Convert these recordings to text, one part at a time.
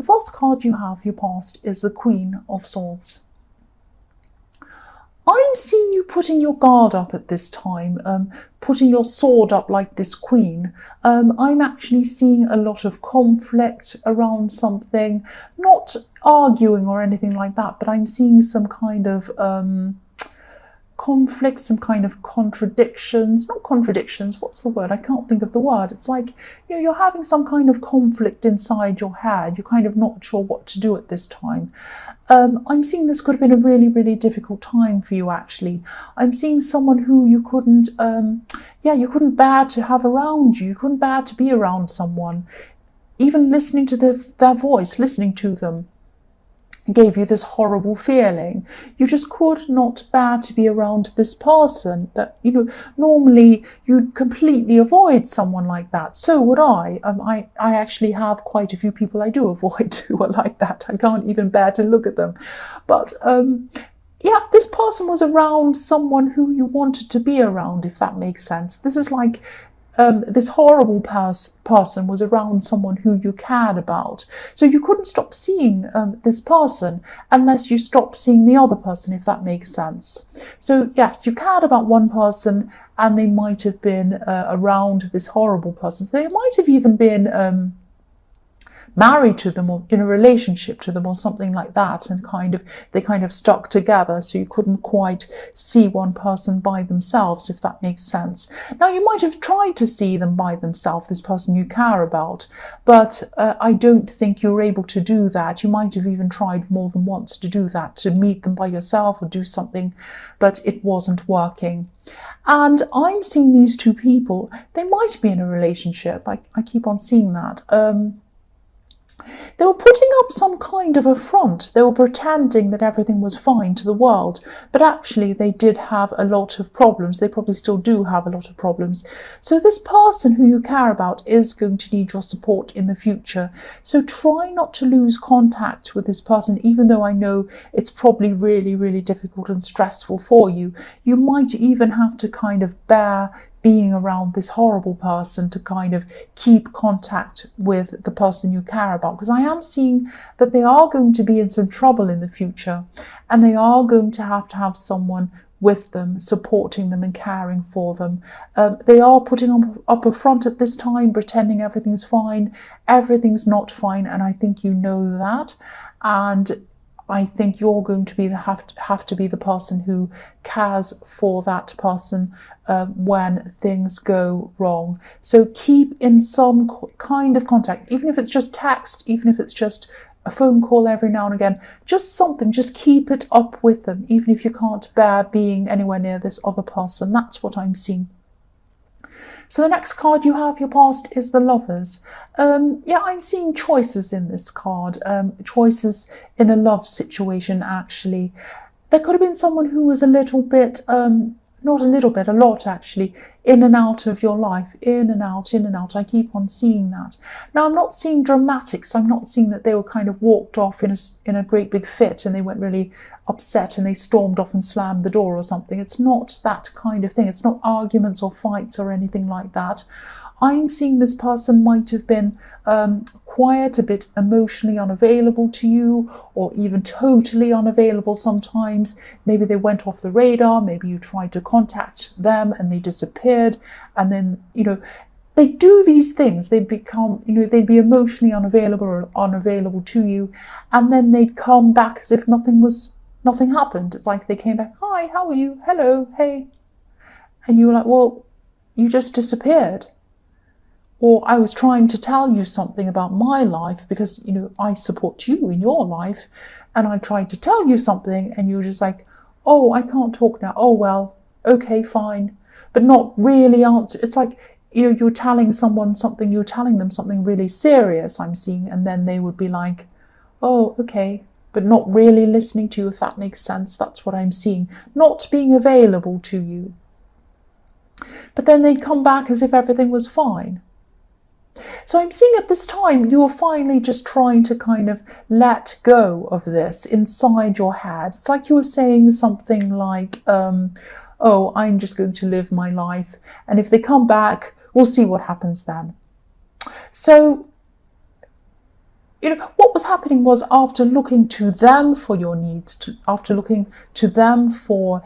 The first card you have, your past, is the Queen of Swords. I'm seeing you putting your guard up at this time, putting your sword up like this queen. I'm actually seeing a lot of conflict around something, not arguing or anything like that, but I'm seeing some kind of conflict, some kind of contradictions, not contradictions, what's the word? I can't think of the word. It's like, you're having some kind of conflict inside your head. You're kind of not sure what to do at this time. I'm seeing this could have been a really, really difficult time for you, actually. I'm seeing someone who you couldn't bear to have around you. You couldn't bear to be around someone. Even listening to their voice, listening to them, gave you this horrible feeling. You just could not bear to be around this person that, normally you'd completely avoid someone like that. So would I. I actually have quite a few people I do avoid who are like that. I can't even bear to look at them. But this person was around someone who you wanted to be around, if that makes sense. This is like this horrible person was around someone who you cared about. So you couldn't stop seeing this person unless you stopped seeing the other person, if that makes sense. So yes, you cared about one person and they might have been around this horrible person. So they might have even been married to them or in a relationship to them or something like that, and they kind of stuck together, so you couldn't quite see one person by themselves, if that makes sense. Now, you might have tried to see them by themselves, this person you care about, but I don't think you were able to do that. You might have even tried more than once to do that, to meet them by yourself or do something, but it wasn't working. And I'm seeing these two people, they might be in a relationship. I keep on seeing that. They were putting up some kind of a front. They were pretending that everything was fine to the world, but actually they did have a lot of problems. They probably still do have a lot of problems. So this person who you care about is going to need your support in the future. So try not to lose contact with this person, even though I know it's probably really, really difficult and stressful for you. You might even have to kind of bear being around this horrible person to kind of keep contact with the person you care about, because I am seeing that they are going to be in some trouble in the future, and they are going to have someone with them, supporting them and caring for them. They are putting up a front at this time, pretending everything's fine. Everything's not fine, and I think you know that. And I think you're going to have to be the person who cares for that person when things go wrong. So keep in some kind of contact, even if it's just text, even if it's just a phone call every now and again, just something, just keep it up with them, even if you can't bear being anywhere near this other person. That's what I'm seeing. So the next card you have, your past, is the Lovers. I'm seeing choices in this card, choices in a love situation, actually. There could have been someone who was a little bit, not a little bit, a lot actually, in and out of your life, in and out, in and out. I keep on seeing that. Now, I'm not seeing dramatics. I'm not seeing that they were kind of walked off in a great big fit and they went really upset and they stormed off and slammed the door or something. It's not that kind of thing. It's not arguments or fights or anything like that. I'm seeing this person might have been quiet, a bit emotionally unavailable to you, or even totally unavailable sometimes. Maybe they went off the radar, maybe you tried to contact them and they disappeared, and then, they do these things. They become, they'd be emotionally unavailable or unavailable to you, and then they'd come back as if nothing happened. It's like they came back, hi, how are you? Hello, hey. And you were like, well, you just disappeared. Or I was trying to tell you something about my life because, I support you in your life. And I tried to tell you something and you were just like, oh, I can't talk now. Oh, well, okay, fine. But not really answer. It's like, you're telling someone something, you're telling them something really serious, I'm seeing. And then they would be like, oh, okay. But not really listening to you, if that makes sense. That's what I'm seeing. Not being available to you. But then they'd come back as if everything was fine. So I'm seeing at this time you are finally just trying to kind of let go of this inside your head. It's like you were saying something like, oh, I'm just going to live my life. And if they come back, we'll see what happens then. So what was happening was, after looking to them for your needs, after looking to them for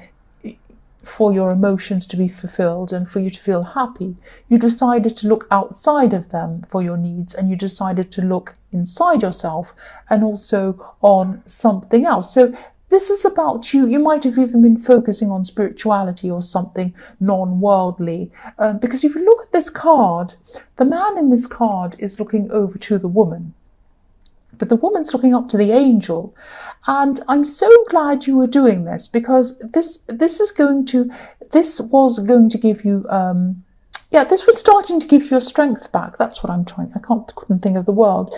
your emotions to be fulfilled and for you to feel happy, you decided to look outside of them for your needs, and you decided to look inside yourself and also on something else. So this is about you. You might have even been focusing on spirituality or something non-worldly. Because if you look at this card, the man in this card is looking over to the woman, but the woman's looking up to the angel. And I'm so glad you were doing this, because this was going to give you, this was starting to give you your strength back. That's what I'm trying. Couldn't think of the word.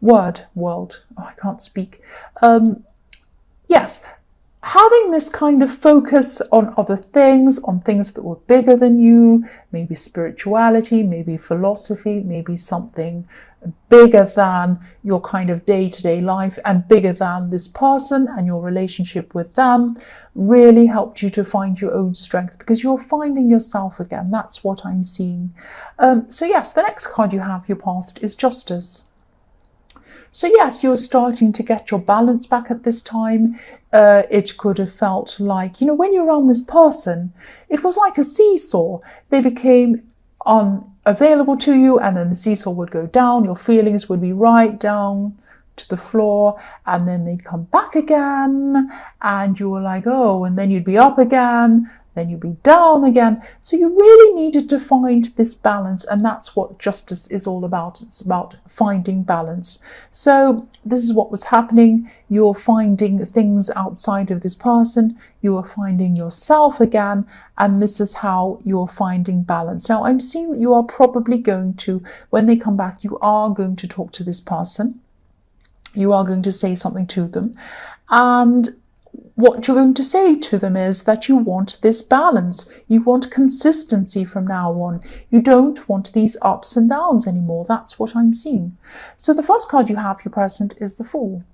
Oh, I can't speak. Yes, having this kind of focus on other things, on things that were bigger than you, maybe spirituality, maybe philosophy, maybe something bigger than your kind of day-to-day life and bigger than this person and your relationship with them, really helped you to find your own strength, because you're finding yourself again. That's what I'm seeing. So yes, the next card you have, your past, is Justice. So yes, you're starting to get your balance back at this time. It could have felt like, when you're around this person, it was like a seesaw. They became unavailable to you, and then the seesaw would go down. Your feelings would be right down to the floor, and then they'd come back again, and you were like, oh, and then you'd be up again, then you'd be down again. So you really needed to find this balance, and that's what Justice is all about. It's about finding balance. So this is what was happening. You're finding things outside of this person. You are finding yourself again, and this is how you're finding balance. Now, I'm seeing that you are probably going to, when they come back, you are going to talk to this person. You are going to say something to them, and what you're going to say to them is that you want this balance. You want consistency from now on. You don't want these ups and downs anymore. That's what I'm seeing. So the first card you have, your present, is the Fool.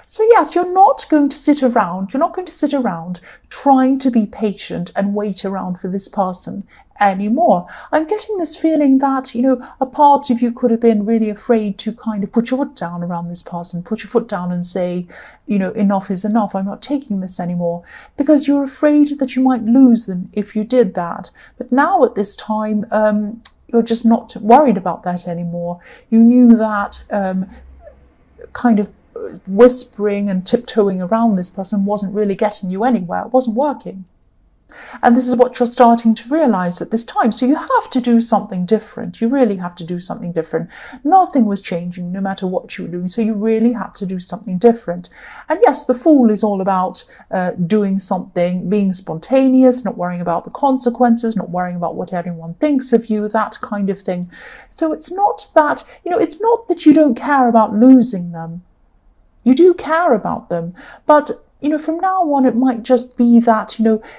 So yes, you're not going to sit around. You're not going to sit around trying to be patient and wait around for this person anymore. I'm getting this feeling that, a part of you could have been really afraid to kind of put your foot down around this person, put your foot down and say, enough is enough. I'm not taking this anymore, because you're afraid that you might lose them if you did that. But now at this time, you're just not worried about that anymore. You knew that kind of whispering and tiptoeing around this person wasn't really getting you anywhere. It wasn't working. And this is what you're starting to realize at this time. So you have to do something different. You really have to do something different. Nothing was changing no matter what you were doing. So you really had to do something different. And yes, the Fool is all about doing something, being spontaneous, not worrying about the consequences, not worrying about what everyone thinks of you, that kind of thing. So it's not that, it's not that you don't care about losing them. You do care about them, but from now on, it might just be that,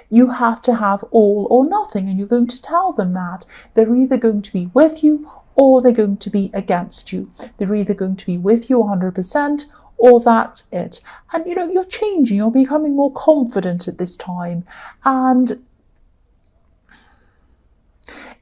you have to have all or nothing, and you're going to tell them that. They're either going to be with you or they're going to be against you. They're either going to be with you 100% or that's it. And, you're changing, you're becoming more confident at this time. And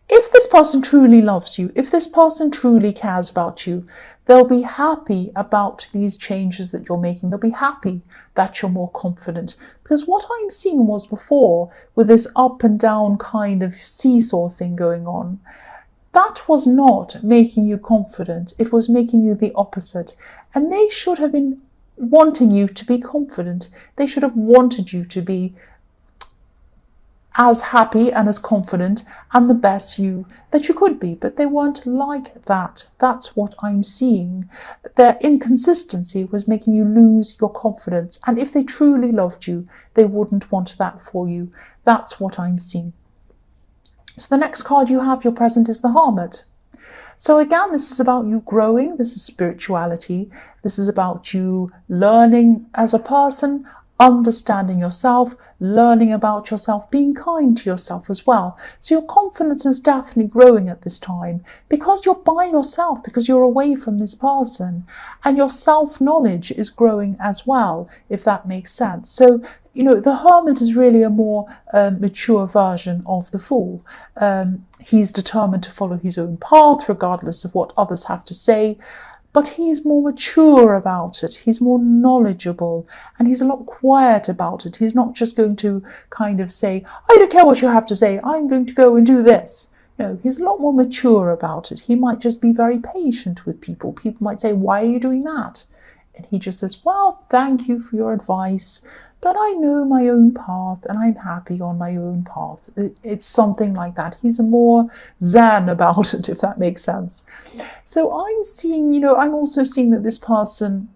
if this person truly loves you, if this person truly cares about you, they'll be happy about these changes that you're making. They'll be happy that you're more confident. Because what I'm seeing was before, with this up and down kind of seesaw thing going on, that was not making you confident. It was making you the opposite. And they should have been wanting you to be confident. They should have wanted you to be as happy and as confident and the best you that you could be, but they weren't like that. That's what I'm seeing. Their inconsistency was making you lose your confidence, and if they truly loved you, they wouldn't want that for you. That's what I'm seeing. So the next card you have, your present, is the Hermit. So again, this is about you growing. This is spirituality. This is about you learning as a person, understanding yourself, learning about yourself, being kind to yourself as well. So your confidence is definitely growing at this time because you're by yourself, because you're away from this person, and your self-knowledge is growing as well, if that makes sense. So, the Hermit is really a more mature version of the Fool. He's determined to follow his own path regardless of what others have to say. but he's more mature about it. He's more knowledgeable, and he's a lot quiet about it. He's not just going to kind of say, I don't care what you have to say, I'm going to go and do this. No, he's a lot more mature about it. He might just be very patient with people. People might say, why are you doing that? And he just says, well, thank you for your advice, but I know my own path and I'm happy on my own path. It's something like that. He's more zen about it, if that makes sense. So I'm seeing, I'm also seeing that this person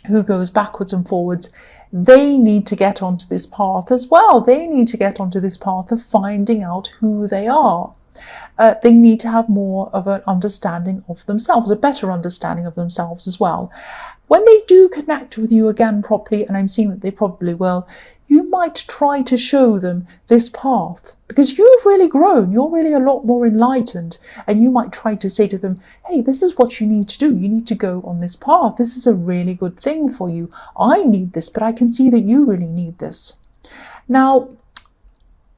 who goes backwards and forwards, they need to get onto this path as well. They need to get onto this path of finding out who they are. They need to have more of an understanding of themselves, a better understanding of themselves as well. When they do connect with you again properly, and I'm seeing that they probably will, you might try to show them this path because you've really grown. You're really a lot more enlightened, and you might try to say to them, hey, this is what you need to do. You need to go on this path. This is a really good thing for you. I need this, but I can see that you really need this. Now,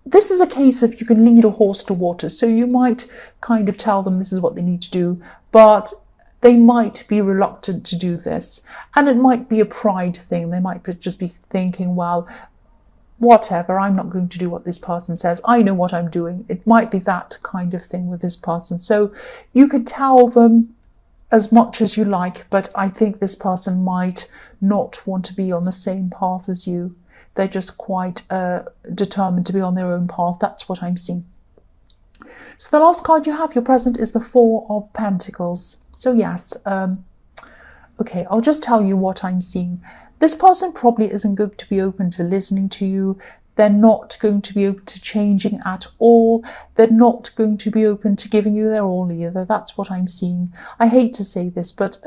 this is a case of you can lead a horse to water. So you might kind of tell them this is what they need to do, but they might be reluctant to do this. And it might be a pride thing. They might just be thinking, well, whatever, I'm not going to do what this person says. I know what I'm doing. It might be that kind of thing with this person. So you could tell them as much as you like, but I think this person might not want to be on the same path as you. They're just quite determined to be on their own path. That's what I'm seeing. So the last card you have, your present, is the Four of Pentacles. So yes, okay, I'll just tell you what I'm seeing. This person probably isn't going to be open to listening to you. They're not going to be open to changing at all. They're not going to be open to giving you their all either. That's what I'm seeing. I hate to say this, but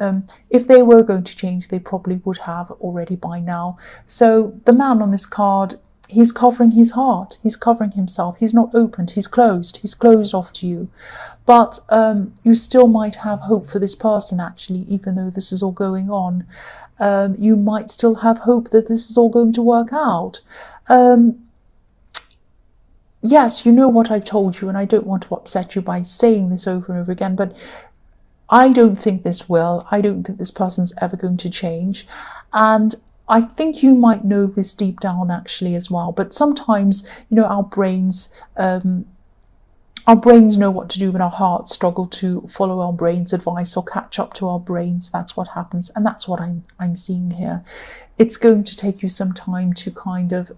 if they were going to change, they probably would have already by now. So the man on this card, he's covering his heart. He's covering himself. He's not opened. He's closed. He's closed off to you. But you still might have hope for this person, actually, even though this is all going on. You might still have hope that this is all going to work out. Yes, you know what I've told you, and I don't want to upset you by saying this over and over again, but I don't think this will. I don't think this person's ever going to change. And I think you might know this deep down actually as well. But sometimes, our brains know what to do, but our hearts struggle to follow our brain's advice or catch up to our brains. That's what happens. And that's what I'm seeing here. It's going to take you some time to kind of,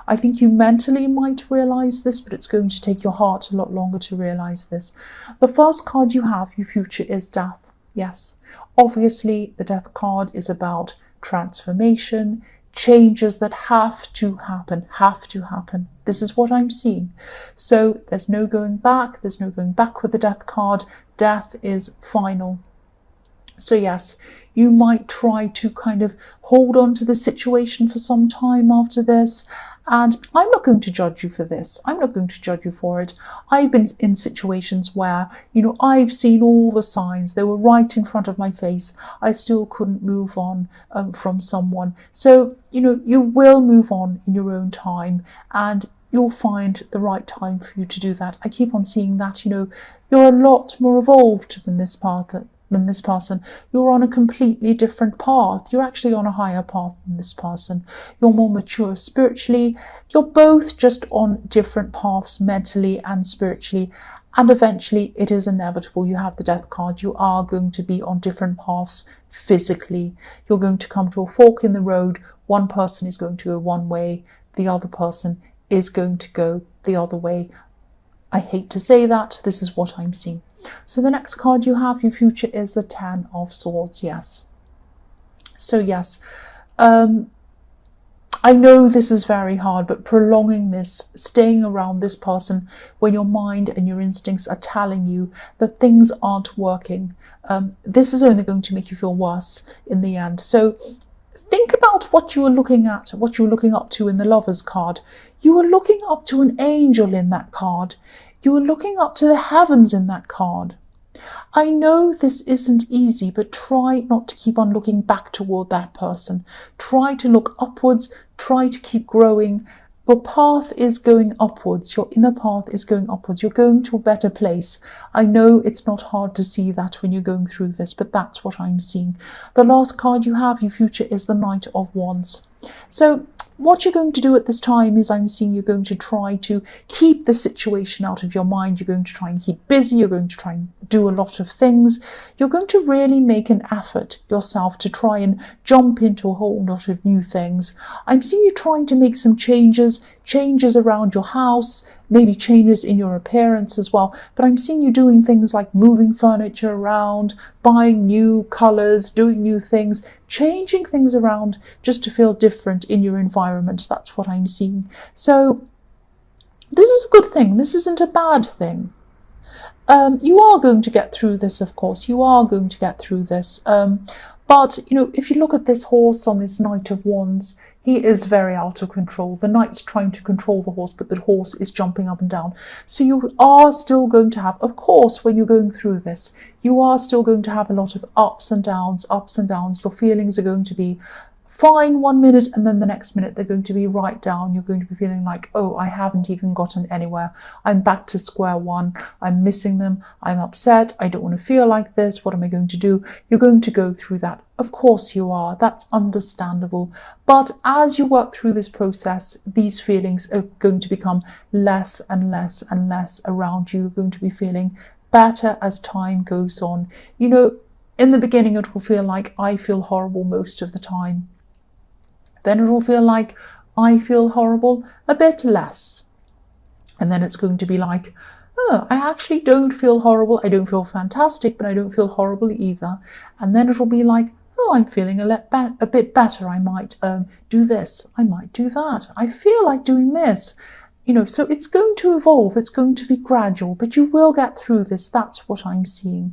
I think you mentally might realize this, but it's going to take your heart a lot longer to realize this. The first card you have, your future, is Death. Yes. Obviously, the Death card is about transformation, changes that have to happen. This is what I'm seeing. So there's no going back. There's no going back with the Death card. Death is final. So yes, you might try to kind of hold on to the situation for some time after this. And I'm not going to judge you for this. I'm not going to judge you for it. I've been in situations where, I've seen all the signs. They were right in front of my face. I still couldn't move on from someone. So, you will move on in your own time, and you'll find the right time for you to do that. I keep on seeing that, you're a lot more evolved than this person. You're on a completely different path. You're actually on a higher path than this person. You're more mature spiritually. You're both just on different paths mentally and spiritually. And eventually it is inevitable. You have the Death card. You are going to be on different paths physically. You're going to come to a fork in the road. One person is going to go one way. The other person is going to go the other way. I hate to say that. This is what I'm seeing. So the next card you have, your future, is the Ten of Swords. Yes. So yes, I know this is very hard, but prolonging this, staying around this person when your mind and your instincts are telling you that things aren't working, this is only going to make you feel worse in the end. So think about what you were looking at, what you were looking up to in the Lovers card. You were looking up to an angel in that card. You were looking up to the heavens in that card. I know this isn't easy, but try not to keep on looking back toward that person. Try to look upwards. Try to keep growing. Your path is going upwards. Your inner path is going upwards. You're going to a better place. I know it's not hard to see that when you're going through this, but that's what I'm seeing. The last card you have, your future, is the Knight of Wands. So what you're going to do at this time is I'm seeing you're going to try to keep the situation out of your mind. You're going to try and keep busy. You're going to try and do a lot of things. You're going to really make an effort yourself to try and jump into a whole lot of new things. I'm seeing you trying to make some changes around your house, maybe changes in your appearance as well. But I'm seeing you doing things like moving furniture around, buying new colours, doing new things, changing things around just to feel different in your environment. That's what I'm seeing. So this is a good thing. This isn't a bad thing. You are going to get through this, of course. You are going to get through this. But, you know, if you look at this horse on this Knight of Wands, he is very out of control. The knight's trying to control the horse, but the horse is jumping up and down. So you are still going to have, of course, when you're going through this, you are still going to have a lot of ups and downs, ups and downs. Your feelings are going to be fine 1 minute, and then the next minute they're going to be right down. You're going to be feeling like, oh, I haven't even gotten anywhere. I'm back to square one. I'm missing them. I'm upset. I don't want to feel like this. What am I going to do? You're going to go through that. Of course you are. That's understandable. But as you work through this process, these feelings are going to become less and less and less around you. You're going to be feeling better as time goes on. You know, in the beginning, it will feel like I feel horrible most of the time. Then it will feel like I feel horrible a bit less. And then it's going to be like, oh, I actually don't feel horrible. I don't feel fantastic, but I don't feel horrible either. And then it will be like, oh, I'm feeling a bit better. I might do this. I might do that. I feel like doing this. You know, so it's going to evolve. It's going to be gradual, but you will get through this. That's what I'm seeing.